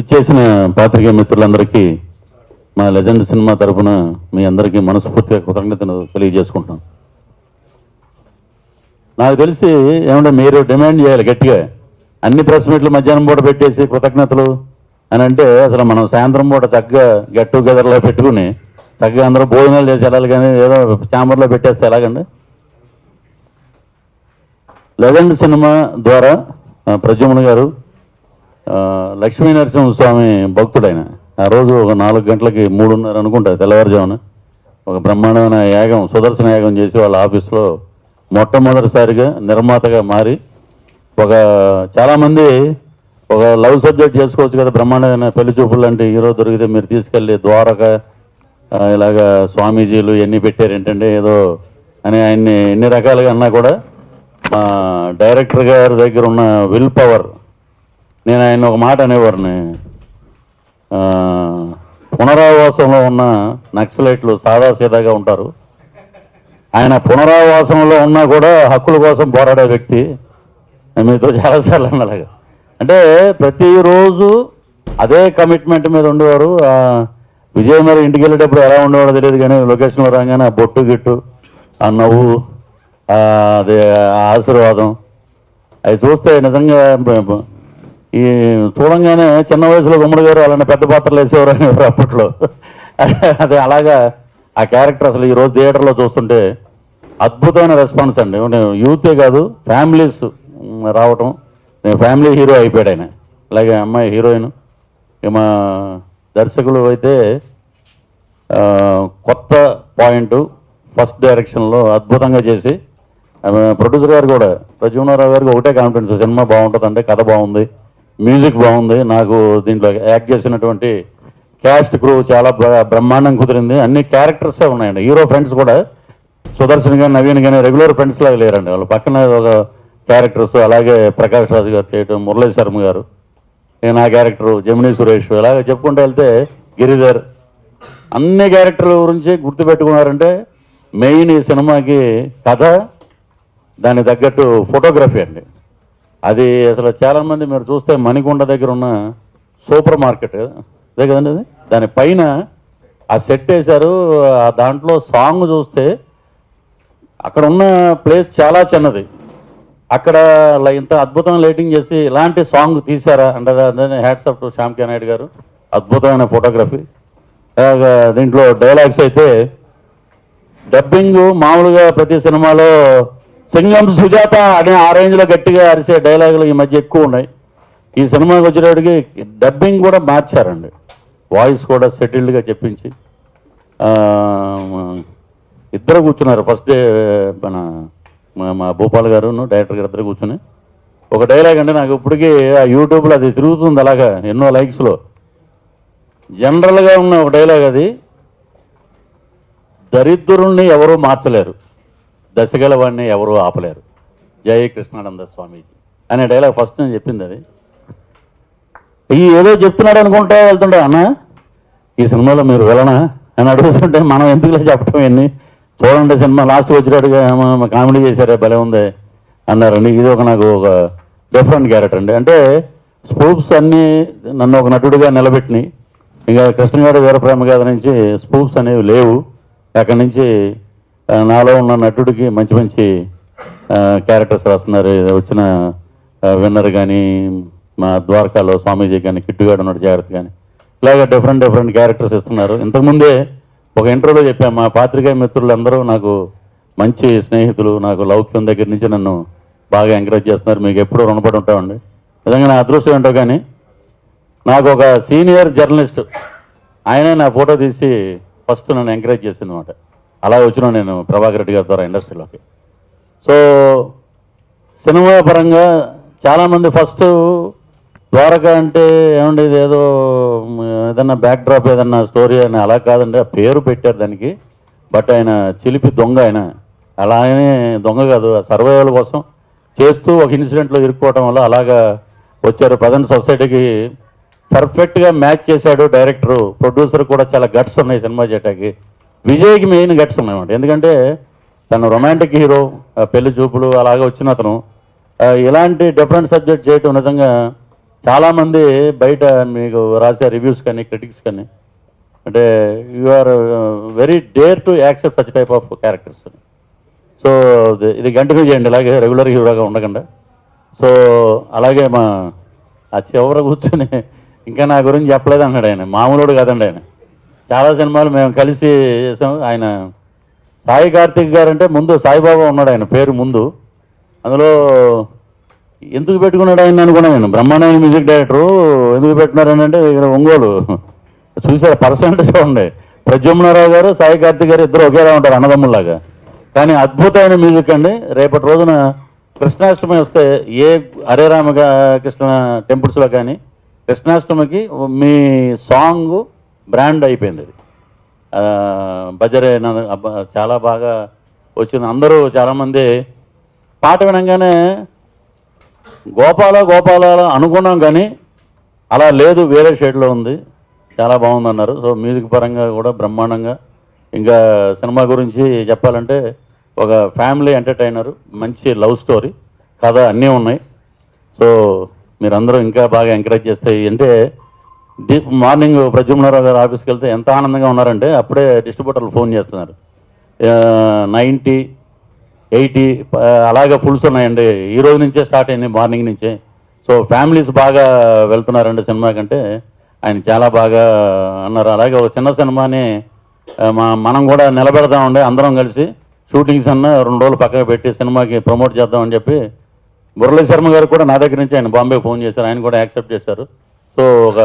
ఇచ్చేసిన పాత్రికేయ మిత్రులందరికీ మా లెజెండ్ సినిమా తరఫున మీ అందరికీ మనస్ఫూర్తిగా కృతజ్ఞతను తెలియజేసుకుంటున్నాం. నాకు తెలిసి ఏమంటే మీరు డిమాండ్ చేయాలి గట్టిగా, అన్ని ప్రెస్ మీట్లు మధ్యాహ్నం పూట పెట్టేసి కృతజ్ఞతలు అని అంటే అసలు మనం సాయంత్రం పూట చక్కగా గెట్ టుగెదర్లో పెట్టుకుని చక్కగా అందరూ భోజనాలు చేసి వెళ్ళాలి, కానీ ఏదో ఛాంబర్లో పెట్టేస్తే ఎలాగండి? లెజెండ్ సినిమా ద్వారా ప్రద్యుమ్న గారు లక్ష్మీ నరసింహస్వామి భక్తుడైన ఆ రోజు ఒక 4 గంటలకి 3:30 అనుకుంటా తెల్లవారుజామున ఒక బ్రహ్మాండమైన యాగం, సుదర్శన యాగం చేసి వాళ్ళ ఆఫీస్లో మొట్టమొదటిసారిగా నిర్మాతగా మారి చాలామంది ఒక లవ్ సబ్జెక్ట్ చేసుకోవచ్చు కదా, బ్రహ్మాండమైన పెళ్లి చూపులు లాంటి హీరో దొరికితే మీరు తీసుకెళ్ళి ద్వారక ఇలాగా స్వామీజీలు ఎన్ని పెట్టారు ఏంటంటే ఏదో అని ఆయన్ని ఎన్ని రకాలుగా అన్నా కూడా మా డైరెక్టర్ గారి దగ్గర ఉన్న విల్ పవర్, నేను ఆయన ఒక మాట అనేవారిని, పునరావాసంలో ఉన్న నక్సలైట్లు సాదాసీదాగా ఉంటారు, ఆయన పునరావాసంలో ఉన్నా కూడా హక్కుల కోసం పోరాడే వ్యక్తి. మీతో చాలాసార్లు అన్నలాగా అంటే ప్రతిరోజు అదే కమిట్మెంట్ మీద ఉండేవారు. విజయ్ మరి ఇంటికి వెళ్ళేటప్పుడు ఎలా ఉండేవాడో తెలియదు, కానీ లొకేషన్లో రాగానే ఆ బొట్టు గిట్టు, ఆ నవ్వు, అదే ఆశీర్వాదం అవి చూస్తే నిజంగా ఈ చూడంగానే చిన్న వయసులో గుమ్మడి గారు అలాంటి పెద్ద పాత్రలు వేసేవారు అనేవారు అప్పట్లో. అదే అలాగా ఆ క్యారెక్టర్ అసలు ఈరోజు థియేటర్లో చూస్తుంటే అద్భుతమైన రెస్పాన్స్ అండి. యూతే కాదు, ఫ్యామిలీస్ రావటం, నేను ఫ్యామిలీ హీరో అయిపోయాడు ఆయన. అలాగే అమ్మాయి హీరోయిన్, మా దర్శకులు అయితే కొత్త పాయింట్ ఫస్ట్ డైరెక్షన్లో అద్భుతంగా చేసి, ప్రొడ్యూసర్ గారు కూడా ప్రద్యుమ్నరావు గారికి ఒకటే కాన్ఫిడెన్స్, సినిమా బాగుంటుంది అంటే కథ బాగుంది, మ్యూజిక్ బాగుంది, నాకు దీంట్లో యాక్ట్ చేసినటువంటి క్యాస్ట్ క్రూ చాలా బ్రహ్మాండం కుదిరింది, అన్ని క్యారెక్టర్సే ఉన్నాయండి. హీరో ఫ్రెండ్స్ కూడా సుదర్శన్ కానీ నవీన్ కానీ రెగ్యులర్ ఫ్రెండ్స్ లాగా లేరండి, వాళ్ళు పక్కన ఒక క్యారెక్టర్స్. అలాగే ప్రకాష్ రాజు గారు చేయటం, మురళీ శర్మ గారు, నా క్యారెక్టరు జమినీ సురేష్, ఇలాగ చెప్పుకుంటూ వెళ్తే గిరిధర్, అన్ని క్యారెక్టర్ల గురించి గుర్తుపెట్టుకున్నారంటే మెయిన్ ఈ సినిమాకి కథ, దానికి తగ్గట్టు ఫోటోగ్రఫీ అండి. అది అసలు చాలామంది మీరు చూస్తే మణికొండ దగ్గర ఉన్న సూపర్ మార్కెట్ అదే కదండి, అది దానిపైన ఆ సెట్ వేశారు. దాంట్లో సాంగ్ చూస్తే అక్కడ ఉన్న ప్లేస్ చాలా చిన్నది, అక్కడ ఇంత అద్భుతం లైటింగ్ చేసి ఇలాంటి సాంగ్ తీశారా అంటే హ్యాట్స్ ఆఫ్ టు శ్యామ్ కే నాయుడు గారు, అద్భుతమైన ఫోటోగ్రఫీ. దీంట్లో డైలాగ్స్ అయితే డబ్బింగ్ మామూలుగా ప్రతి సినిమాలో సింగం సుజాత అనే ఆ రేంజ్లో గట్టిగా అరిసే డైలాగులు ఈ మధ్య ఎక్కువ ఉన్నాయి. ఈ సినిమాకి వచ్చేటప్పటికి డబ్బింగ్ కూడా మార్చారండి, వాయిస్ కూడా సెటిల్డ్గా చెప్పించి ఇద్దరు కూర్చున్నారు. ఫస్ట్ డే మా భూపాల్ గారు డైరెక్టర్ గారు ఇద్దరు కూర్చుని ఒక డైలాగ్ అంటే నాకు ఇప్పటికీ ఆ యూట్యూబ్లో అది తిరుగుతుంది అలాగా ఎన్నో లైక్స్లో. జనరల్గా ఉన్న ఒక డైలాగ్ అది, దరిద్రుల్ని ఎవరూ మార్చలేరు, దశగల వాడిని ఎవరూ ఆపలేరు, జయ కృష్ణానంద స్వామీజీ అనే డైలాగ్ ఫస్ట్ నేను చెప్పింది. అది ఏదో చెప్తున్నాడు అనుకుంటా వెళ్తుంటా, అన్న ఈ సినిమాలో మీరు వెళ్ళనా అని అడుగుతుంటే మనం ఎందుకులో చెప్పటం ఎన్ని చూడండి సినిమా లాస్ట్ వచ్చేటట్టుగా కామెడీ చేశారే భలే ఉంది అన్నారండి. ఇది నాకు ఒక డిఫరెంట్ క్యారెక్టర్ అండి. అంటే స్పూప్స్ అన్నీ నన్ను ఒక నటుడిగా నిలబెట్టినాయి. ఇంకా కృష్ణ గారి వీరప్రేమ గారి నుంచి స్పూప్స్ అనేవి లేవు. అక్కడి నుంచి నాలో ఉన్న నటుడికి మంచి మంచి క్యారెక్టర్స్ రాస్తున్నారు. వచ్చిన విన్నర్ కానీ, మా ద్వారకాలో స్వామీజీ కానీ, కిట్టుగాడు ఉన్నాడు జాగ్రత్త కానీ, ఇలాగ డిఫరెంట్ క్యారెక్టర్స్ ఇస్తున్నారు. ఇంతకుముందే ఒక ఇంటర్వ్యూలో చెప్పాను, మా పాత్రికేయ మిత్రులందరూ నాకు మంచి స్నేహితులు, నాకు లౌక్యం దగ్గర నుంచి నన్ను బాగా ఎంకరేజ్ చేస్తున్నారు. మీకు ఎప్పుడూ రుణపడి ఉంటామండి. నిజంగా నా అదృష్టం ఏంటో కానీ నాకు ఒక సీనియర్ జర్నలిస్ట్ ఆయనే నా ఫోటో తీసి ఫస్ట్ నన్ను ఎంకరేజ్ చేసింది అనమాట. అలా వచ్చిన నేను ప్రభాకర్ రెడ్డి గారి ద్వారా ఇండస్ట్రీలోకి. సో సినిమా పరంగా చాలామంది ఫస్ట్ ద్వారక అంటే ఏమండి ఇది ఏదో ఏదన్నా బ్యాక్ డ్రాప్ ఏదన్నా స్టోరీ అని, అలా కాదండి, ఆ పేరు పెట్టారు దానికి. బట్ ఆయన చిలిపి దొంగ, ఆయన అలాగనే దొంగ కాదు, సర్వైవల్ కోసం చేస్తూ ఒక ఇన్సిడెంట్లో ఇరుక్కోవడం వల్ల అలాగా వచ్చారు. ప్రజెంట్ సొసైటీకి పర్ఫెక్ట్గా మ్యాచ్ చేశాడు డైరెక్టరు. ప్రొడ్యూసర్ కూడా చాలా గట్స్ ఉన్నాయి సినిమా చేయటానికి. విజయ్కి మెయిన్ గట్స్ ఉన్నాయన్నమాట. ఎందుకంటే తను రొమాంటిక్ హీరో, పెళ్లి చూపులు అలాగే వచ్చిన అతను ఇలాంటి డిఫరెంట్ సబ్జెక్ట్ చేయటం నిజంగా చాలామంది బయట మీకు రాసే రివ్యూస్ కానీ క్రిటిక్స్ కానీ అంటే you are very dare to accept such type of characters. So ఇది కంటిన్యూ చేయండి ఇలాగే రెగ్యులర్ హీరోగా ఉండకుండా. సో అలాగే మా ఆ చివర కూర్చొని ఇంకా నా గురించి చెప్పలేదు అన్నాడు ఆయన. మామూలుడు కాదండి ఆయన. చాలా సినిమాలు మేము కలిసి చేసాం. ఆయన సాయి కార్తిక్ గారు అంటే ముందు సాయిబాబా ఉన్నాడు ఆయన పేరు ముందు. అందులో ఎందుకు పెట్టుకున్నాడు ఆయన అనుకున్నాను నేను. బ్రహ్మాండమైన మ్యూజిక్ డైరెక్టరు ఎందుకు పెట్టినారని అంటే ఇక్కడ ఒంగోలు చూసారు పర్సెంటేజ్ చూడండి. ప్రద్యుమ్నారావు గారు సాయి కార్తిక్ గారు ఇద్దరు ఒకేలా ఉంటారు అన్నదమ్ముల్లాగా. కానీ అద్భుతమైన మ్యూజిక్ అండి. రేపటి రోజున కృష్ణాష్టమి వస్తే ఏ హరే రామ కృష్ణ టెంపుల్స్లో కానీ కృష్ణాష్టమికి మీ సాంగ్ బ్రాండ్ అయిపోయింది. అది బజరే చాలా బాగా వచ్చింది. అందరూ చాలామంది పాట వినంగానే గోపాల గోపాల అనుకున్నాం కానీ అలా లేదు, వేరే షేడ్లో ఉంది, చాలా బాగుందన్నారు. సో మ్యూజిక్ పరంగా కూడా బ్రహ్మాండంగా. ఇంకా సినిమా గురించి చెప్పాలంటే ఒక ఫ్యామిలీ ఎంటర్టైనరు, మంచి లవ్ స్టోరీ, కథ అన్నీ ఉన్నాయి. సో మీరందరూ ఇంకా బాగా ఎంకరేజ్ చేస్తే అంటే మార్నింగ్ ప్రద్యుమ్నారావు గారు ఆఫీస్కి వెళ్తే ఎంత ఆనందంగా ఉన్నారంటే అప్పుడే డిస్ట్రిబ్యూటర్లు ఫోన్ చేస్తున్నారు. 90, 80 అలాగే ఫుల్స్ ఉన్నాయండి. ఈ రోజు నుంచే స్టార్ట్ అయింది, మార్నింగ్ నుంచే. సో ఫ్యామిలీస్ బాగా వెళ్తున్నారండి సినిమా కంటే. ఆయన చాలా బాగా అన్నారు. అలాగే ఒక చిన్న సినిమాని మనం కూడా నిలబెడదామండి అందరం కలిసి. షూటింగ్స్ అన్న 2 రోజులు పక్కన పెట్టి సినిమాకి ప్రమోట్ చేద్దామని చెప్పి మురళీ శర్మ గారు కూడా నా దగ్గర నుంచి ఆయన బాంబే ఫోన్ చేశారు. ఆయన కూడా యాక్సెప్ట్ చేశారు. సో ఒక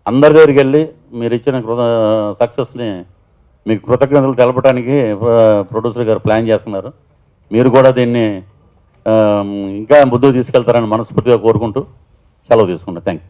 అందరి దగ్గరికి వెళ్ళి మీరు ఇచ్చిన సక్సెస్ని మీకు కృతజ్ఞతలు తెలపడానికి ప్రొడ్యూసర్ గారు ప్లాన్ చేస్తున్నారు. మీరు కూడా దీన్ని ఇంకా ముందుకు తీసుకెళ్తారని మనస్ఫూర్తిగా కోరుకుంటూ సెలవు తీసుకుంటాను. Thank you.